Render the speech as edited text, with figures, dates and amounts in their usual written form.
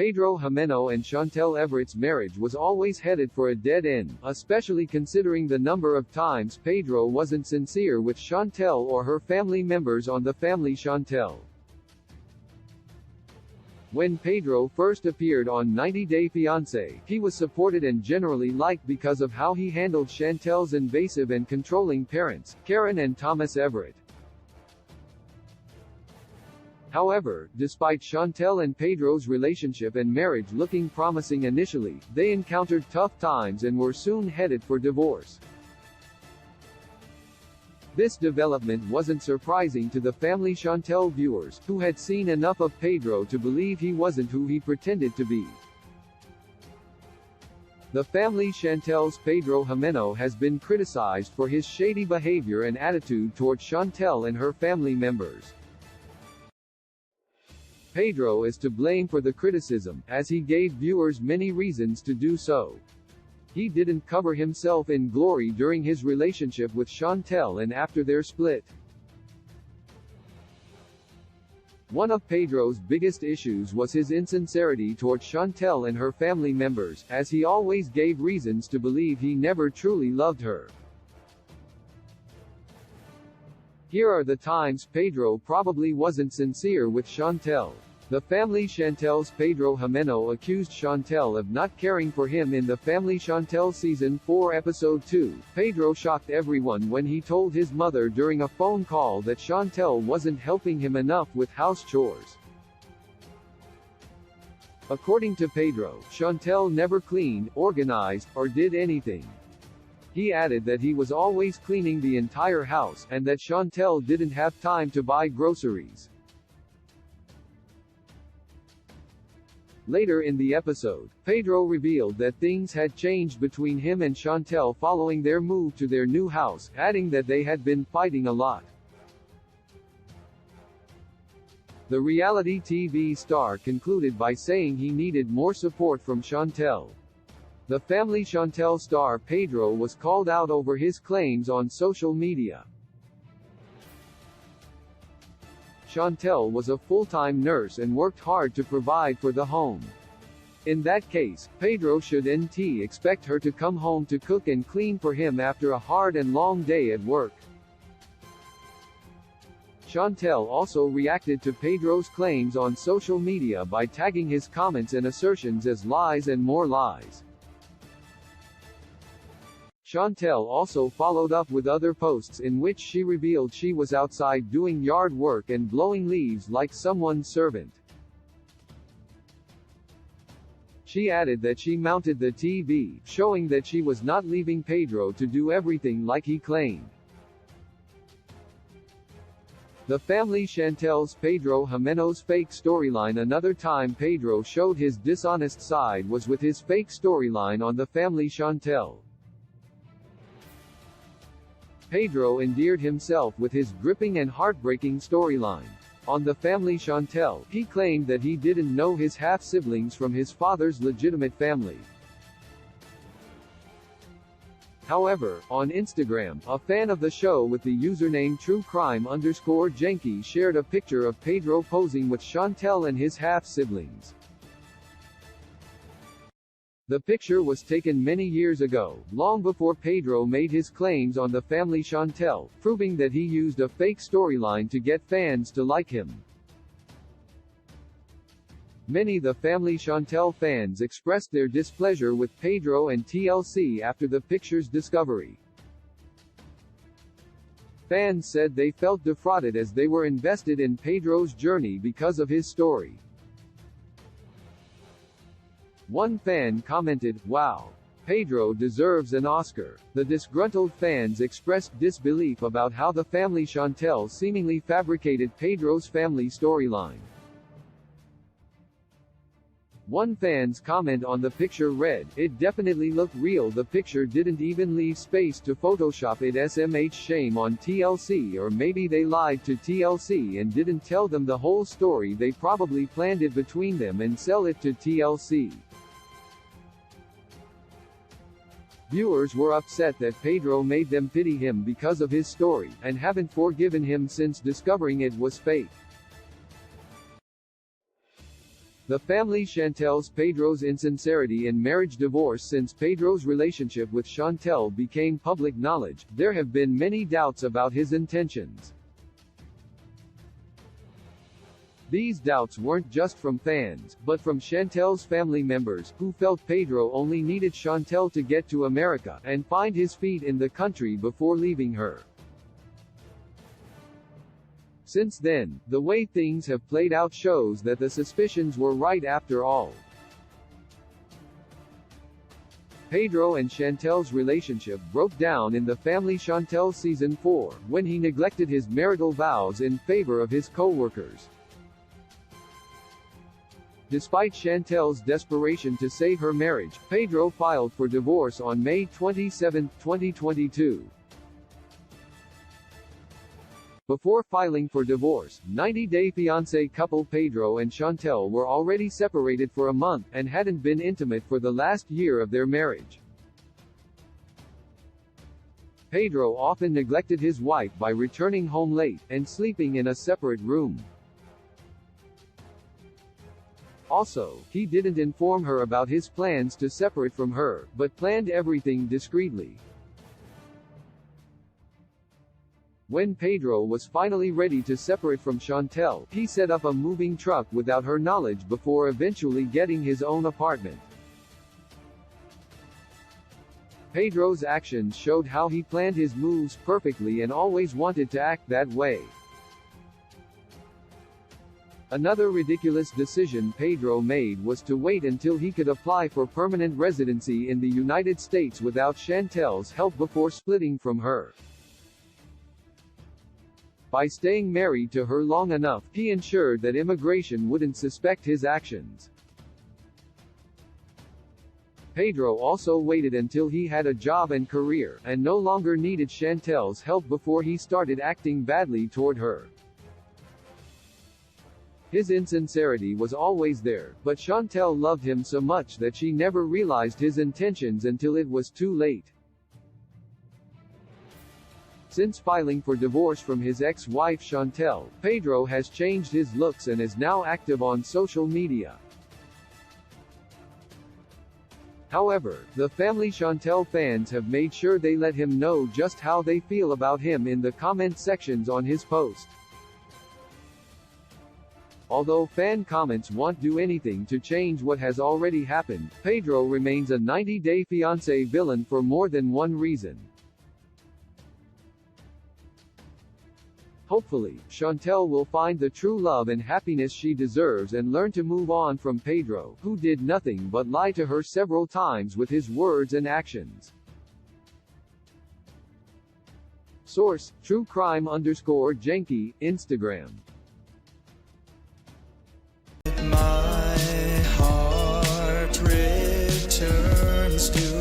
Pedro Jimeno and Chantel Everett's marriage was always headed for a dead end, especially considering the number of times Pedro wasn't sincere with Chantel or her family members on The Family Chantel. When Pedro first appeared on 90 Day Fiancé, he was supported and generally liked because of how he handled Chantel's invasive and controlling parents, Karen and Thomas Everett. However, despite Chantel and Pedro's relationship and marriage looking promising initially, they encountered tough times and were soon headed for divorce. This development wasn't surprising to the Family Chantel viewers, who had seen enough of Pedro to believe he wasn't who he pretended to be. The Family Chantel's Pedro Jimeno has been criticized for his shady behavior and attitude toward Chantel and her family members. Pedro is to blame for the criticism, as he gave viewers many reasons to do so. He didn't cover himself in glory during his relationship with Chantel and after their split. One of Pedro's biggest issues was his insincerity toward Chantel and her family members, as he always gave reasons to believe he never truly loved her. Here are the times Pedro probably wasn't sincere with Chantel. The Family Chantel's Pedro Jimeno accused Chantel of not caring for him in The Family Chantel Season 4 Episode 2. Pedro shocked everyone when he told his mother during a phone call that Chantel wasn't helping him enough with house chores. According to Pedro, Chantel never cleaned, organized, or did anything. He added that he was always cleaning the entire house, and that Chantel didn't have time to buy groceries. Later in the episode, Pedro revealed that things had changed between him and Chantel following their move to their new house, adding that they had been fighting a lot. The reality TV star concluded by saying he needed more support from Chantel. The Family Chantel star Pedro was called out over his claims on social media. Chantel was a full-time nurse and worked hard to provide for the home. In that case, Pedro should expect her to come home to cook and clean for him after a hard and long day at work. Chantel also reacted to Pedro's claims on social media by tagging his comments and assertions as lies and more lies. Chantel also followed up with other posts in which she revealed she was outside doing yard work and blowing leaves like someone's servant. She added that she mounted the TV, showing that she was not leaving Pedro to do everything like he claimed. The Family Chantel's Pedro Jimeno's fake storyline. Another time Pedro showed his dishonest side was with his fake storyline on The Family Chantel. Pedro endeared himself with his gripping and heartbreaking storyline. On The Family Chantel, he claimed that he didn't know his half-siblings from his father's legitimate family. However, on Instagram, a fan of the show with the username TrueCrime_Jenky shared a picture of Pedro posing with Chantel and his half-siblings. The picture was taken many years ago, long before Pedro made his claims on The Family Chantel, proving that he used a fake storyline to get fans to like him. Many The Family Chantel fans expressed their displeasure with Pedro and TLC after the picture's discovery. Fans said they felt defrauded as they were invested in Pedro's journey because of his story. One fan commented, "Wow. Pedro deserves an Oscar." The disgruntled fans expressed disbelief about how The Family Chantel seemingly fabricated Pedro's family storyline. One fan's comment on the picture read, "It definitely looked real. The picture didn't even leave space to Photoshop it. SMH, shame on TLC, or maybe they lied to TLC and didn't tell them the whole story. They probably planned it between them and sell it to TLC." Viewers were upset that Pedro made them pity him because of his story, and haven't forgiven him since discovering it was fake. The family Chantel's Pedro's insincerity and marriage divorce. Since Pedro's relationship with Chantel became public knowledge, there have been many doubts about his intentions. These doubts weren't just from fans, but from Chantel's family members, who felt Pedro only needed Chantel to get to America and find his feet in the country before leaving her. Since then, the way things have played out shows that the suspicions were right after all. Pedro and Chantel's relationship broke down in The Family Chantel Season 4, when he neglected his marital vows in favor of his co-workers. Despite Chantel's desperation to save her marriage, Pedro filed for divorce on May 27, 2022. Before filing for divorce, 90-day fiancé couple Pedro and Chantel were already separated for a month, and hadn't been intimate for the last year of their marriage. Pedro often neglected his wife by returning home late, and sleeping in a separate room. Also, he didn't inform her about his plans to separate from her, but planned everything discreetly. When Pedro was finally ready to separate from Chantel, he set up a moving truck without her knowledge before eventually getting his own apartment. Pedro's actions showed how he planned his moves perfectly and always wanted to act that way. Another ridiculous decision Pedro made was to wait until he could apply for permanent residency in the United States without Chantel's help before splitting from her. By staying married to her long enough, he ensured that immigration wouldn't suspect his actions. Pedro also waited until he had a job and career, and no longer needed Chantel's help before he started acting badly toward her. His insincerity was always there, but Chantel loved him so much that she never realized his intentions until it was too late. Since filing for divorce from his ex-wife Chantel, Pedro has changed his looks and is now active on social media. However, the family Chantel fans have made sure they let him know just how they feel about him in the comment sections on his post. Although fan comments won't do anything to change what has already happened, Pedro remains a 90-day fiancé villain for more than one reason. Hopefully, Chantel will find the true love and happiness she deserves and learn to move on from Pedro, who did nothing but lie to her several times with his words and actions. Source: TrueCrime_Jenki, Instagram. My heart returns to you.